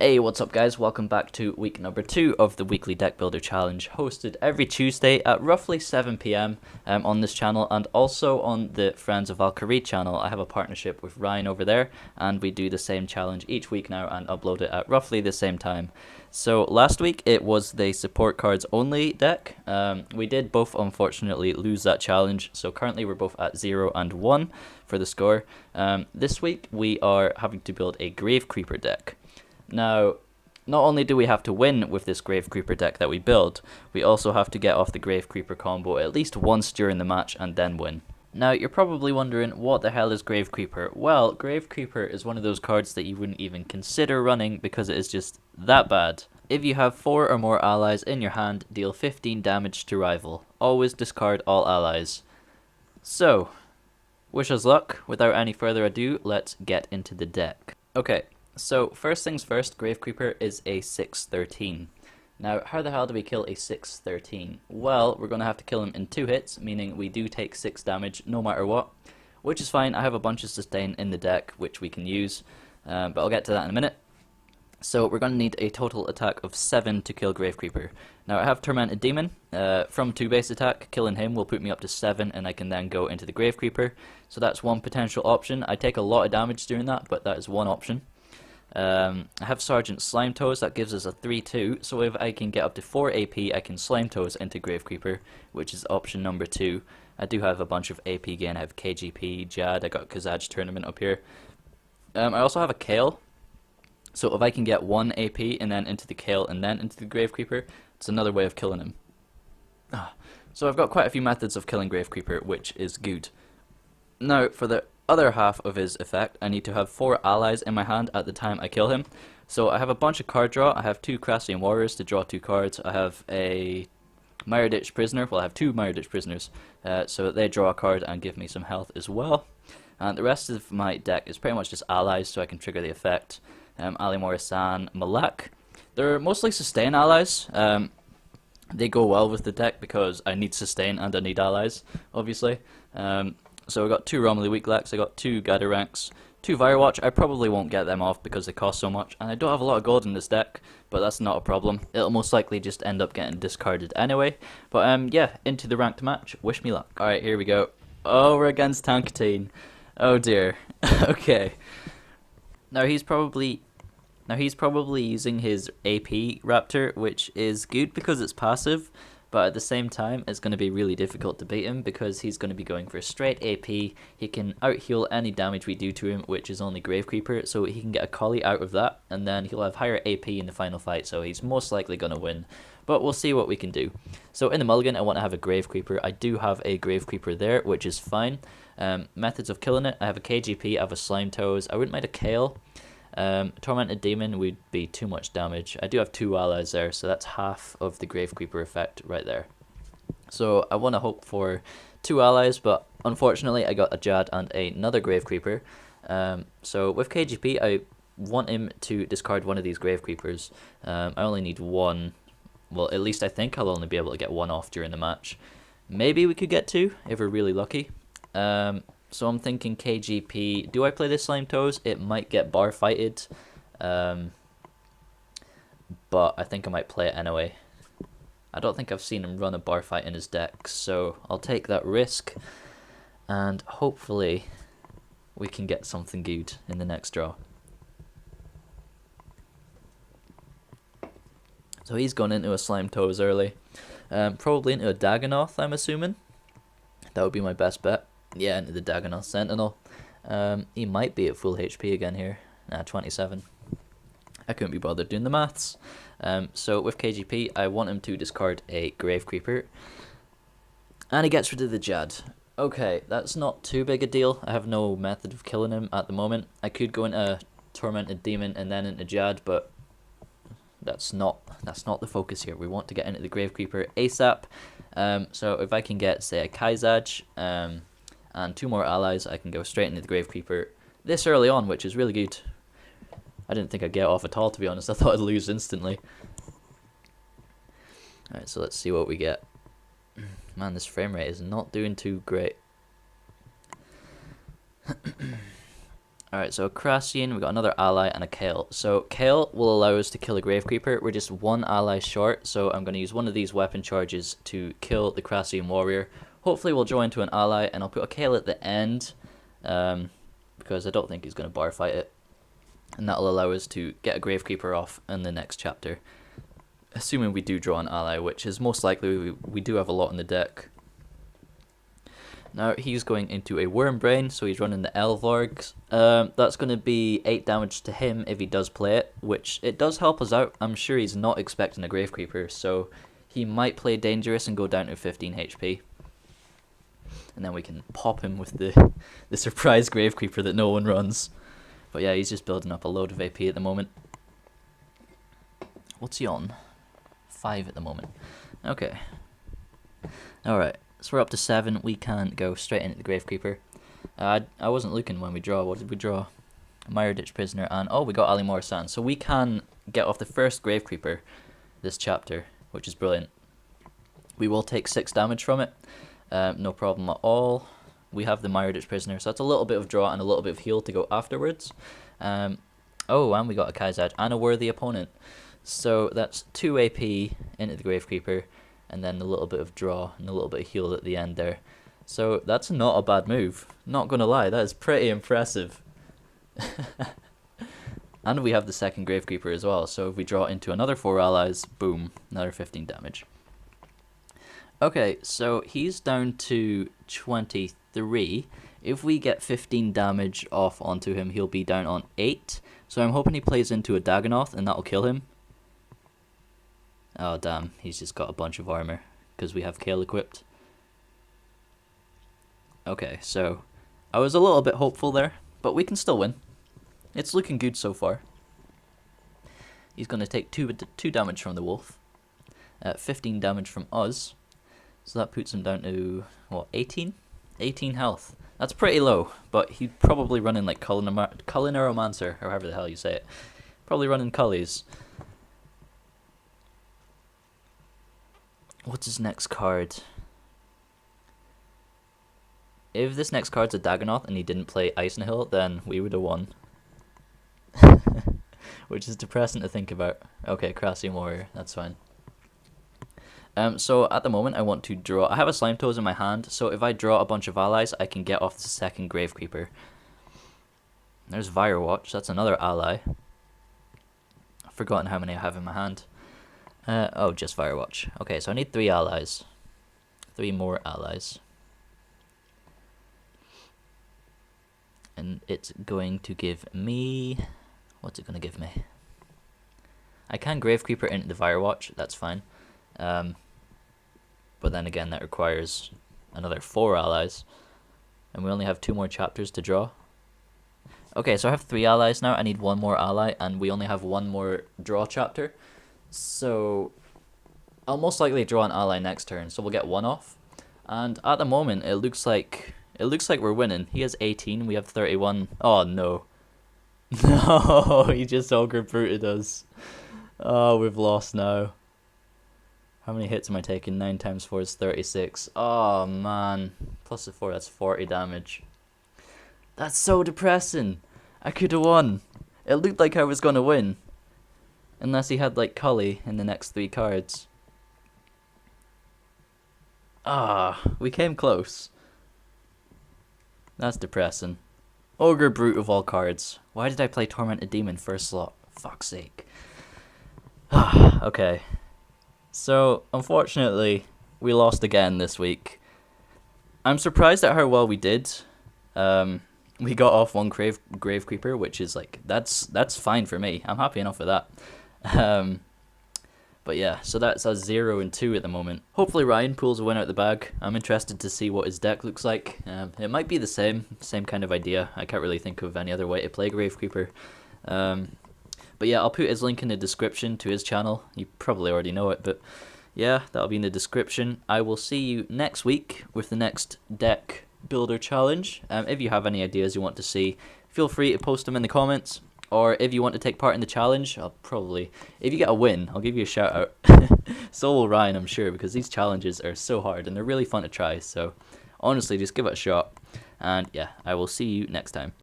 Hey, what's up guys? Welcome back to week number 2 of the weekly deck builder challenge, hosted every Tuesday at roughly 7 PM on this channel, and also on the Friends of Valkyrie channel. I have a partnership with Ryan over there, and we do the same challenge each week now and upload it at roughly the same time. So last week it was the support cards only deck. We did both unfortunately lose that challenge, so currently we're both at 0 and 1 for the score. This week we are having to build a Gravecreeper deck. Now, not only do we have to win with this Gravecreeper deck that we build, we also have to get off the Gravecreeper combo at least once during the match and then win. Now, you're probably wondering, what the hell is Gravecreeper? Well, Gravecreeper is one of those cards that you wouldn't even consider running because it is just that bad. If you have 4 or more allies in your hand, deal 15 damage to rival. Always discard all allies. So, wish us luck. Without any further ado, let's get into the deck. Okay. So, first things first, Gravecreeper is a 6/13. Now, how the hell do we kill a 6/13? Well, we're going to have to kill him in 2 hits, meaning we do take 6 damage no matter what, which is fine. I have a bunch of sustain in the deck, which we can use, but I'll get to that in a minute. So, we're going to need a total attack of 7 to kill Gravecreeper. Now, I have Tormented Demon. From 2 base attack, killing him will put me up to 7, and I can then go into the Gravecreeper. So that's one potential option. I take a lot of damage doing that, but that is one option. I have Sergeant Slimetoes, that gives us a 3/2, so if I can get up to 4 AP, I can Slimetoes into Gravecreeper, which is option number 2. I do have a bunch of AP gain. I have KGP, Jad, I got Kazaj Tournament up here. I also have a Kale, so if I can get 1 AP and then into the Kale and then into the Gravecreeper, it's another way of killing him. So I've got quite a few methods of killing Gravecreeper, which is good. Now, for the other half of his effect, I need to have 4 allies in my hand at the time I kill him. So I have a bunch of card draw. I have 2 Crassian Warriors to draw 2 cards. I have a Mireditch Prisoner. Well, I have 2 Mireditch Prisoners, so they draw a card and give me some health as well. And the rest of my deck is pretty much just allies, so I can trigger the effect. Ali Morisan, Malak. They're mostly sustain allies. They go well with the deck because I need sustain and I need allies, obviously. So I got 2 Romilly Weaklacks, I got 2 Gather Ranks, 2 Firewatch. I probably won't get them off because they cost so much, and I don't have a lot of gold in this deck, but that's not a problem. It'll most likely just end up getting discarded anyway. But yeah, into the ranked match. Wish me luck. Alright, here we go. Oh, we're against Tankatine. Oh dear. Okay. Now he's probably using his AP Raptor, which is good because it's passive. But at the same time, it's going to be really difficult to beat him because he's going to be going for straight AP. He can out-heal any damage we do to him, which is only Gravecreeper, so he can get a Collie out of that, and then he'll have higher AP in the final fight, so he's most likely going to win. But we'll see what we can do. So in the mulligan, I want to have a Gravecreeper. I do have a Gravecreeper there, which is fine. Methods of killing it, I have a KGP, I have a Slimetoes. I wouldn't mind a Kale. Tormented Demon would be too much damage. I do have 2 allies there, so that's half of the Gravecreeper effect right there. So I want to hope for 2 allies, but unfortunately I got a Jad and another Gravecreeper. So with KGP, I want him to discard one of these Gravecreepers. I only need 1. Well, at least I think I'll only be able to get 1 off during the match. Maybe we could get 2 if we're really lucky. So I'm thinking KGP. Do I play this Slimetoes? It might get bar fighted. But I think I might play it anyway. I don't think I've seen him run a bar fight in his deck, so I'll take that risk. And hopefully we can get something good in the next draw. So he's gone into a Slimetoes early. Probably into a Dagonoth, I'm assuming. That would be my best bet. Yeah, into the Dagonoth Sentinel. He might be at full HP again here. 27. I couldn't be bothered doing the maths. So with KGP, I want him to discard a Gravecreeper. And he gets rid of the Jad. Okay, that's not too big a deal. I have no method of killing him at the moment. I could go into Tormented Demon and then into Jad, but that's not the focus here. We want to get into the Gravecreeper ASAP. So if I can get, say, a Kazaj, and 2 more allies, I can go straight into the Gravecreeper this early on, which is really good. I didn't think I'd get off at all, to be honest. I thought I'd lose instantly. Alright, so let's see what we get. Man, this frame rate is not doing too great. Alright, so a Crassian, we got another ally, and a Kale. So Kale will allow us to kill a Gravecreeper. We're just one ally short, so I'm going to use one of these weapon charges to kill the Crassian warrior. Hopefully we'll draw into an ally, and I'll put a Kale at the end, because I don't think he's going to bar fight it. And that'll allow us to get a Gravecreeper off in the next chapter. Assuming we do draw an ally, which is most likely, we do have a lot in the deck. Now he's going into a Worm Brain, so he's running the Elvargs. That's going to be 8 damage to him if he does play it, which it does help us out. I'm sure he's not expecting a Gravecreeper, so he might play dangerous and go down to 15 HP. And then we can pop him with the surprise Gravecreeper that no one runs. But yeah, he's just building up a load of AP at the moment. What's he on? 5 at the moment. Okay. Alright. So we're up to 7. We can go straight into the Gravecreeper. I wasn't looking when we draw. What did we draw? Mireditch Prisoner and oh, we got Alimor Sand. So we can get off the first Gravecreeper this chapter, which is brilliant. We will take 6 damage from it. No problem at all. We have the Mireditch Prisoner, so that's a little bit of draw and a little bit of heal to go afterwards. Oh, and we got a Kaizad and a worthy opponent. So that's 2 AP into the Gravecreeper. And then a little bit of draw and a little bit of heal at the end there. So that's not a bad move. Not gonna lie, that is pretty impressive. And we have the second Gravecreeper as well. So if we draw into another 4 allies, boom, another 15 damage. Okay, so he's down to 23. If we get 15 damage off onto him, he'll be down on 8. So I'm hoping he plays into a Dagonoth and that'll kill him. Oh damn, he's just got a bunch of armor because we have Kale equipped. Okay, so I was a little bit hopeful there, but we can still win. It's looking good so far. He's going to take 2 damage from the wolf, 15 damage from us, so that puts him down to, what, 18? 18 health. That's pretty low, but he'd probably run in like Culinaromancer, or however the hell you say it. Probably running Cullies. What's his next card? If this next card's a Dagonoth and he didn't play Icenhill, then we would have won. Which is depressing to think about. Okay, Crassian Warrior, that's fine. So at the moment I want to draw. I have a Slimetoes in my hand, so if I draw a bunch of allies, I can get off the second Gravecreeper. There's Firewatch, that's another ally. I've forgotten how many I have in my hand. Oh, just Firewatch. Okay, so I need 3 allies. 3 more allies. And it's going to give me... What's it going to give me? I can Gravecreeper into the Firewatch, that's fine. But then again, that requires another 4 allies. And we only have 2 more chapters to draw. Okay, so I have 3 allies now. I need 1 more ally, and we only have 1 more draw chapter. So I'll most likely draw an ally next turn, so we'll get 1 off. And at the moment, it looks like we're winning. He has 18, we have 31. Oh no. No, he just Ogre Bruted us. Oh, we've lost now. How many hits am I taking? 9 times 4 is 36. Oh man. Plus the 4, that's 40 damage. That's so depressing. I could have won. It looked like I was going to win. Unless he had like Cully in the next 3 cards. Ah, we came close. That's depressing. Ogre Brute of all cards. Why did I play Tormented Demon first slot? Fuck's sake. Okay. So, unfortunately, we lost again this week. I'm surprised at how well we did. We got off 1 Gravecreeper, which is like, that's fine for me. I'm happy enough with that. But yeah, so that's a 0 and 2 at the moment. Hopefully Ryan pulls a win out the bag. I'm interested to see what his deck looks like. It might be the same kind of idea. I can't really think of any other way to play Gravecreeper. But yeah, I'll put his link in the description to his channel. You probably already know it, but yeah, that'll be in the description. I will see you next week with the next deck builder challenge. If you have any ideas you want to see, feel free to post them in the comments. Or if you want to take part in the challenge, if you get a win, I'll give you a shout out. So will Ryan, I'm sure, because these challenges are so hard and they're really fun to try. So honestly, just give it a shot. And yeah, I will see you next time.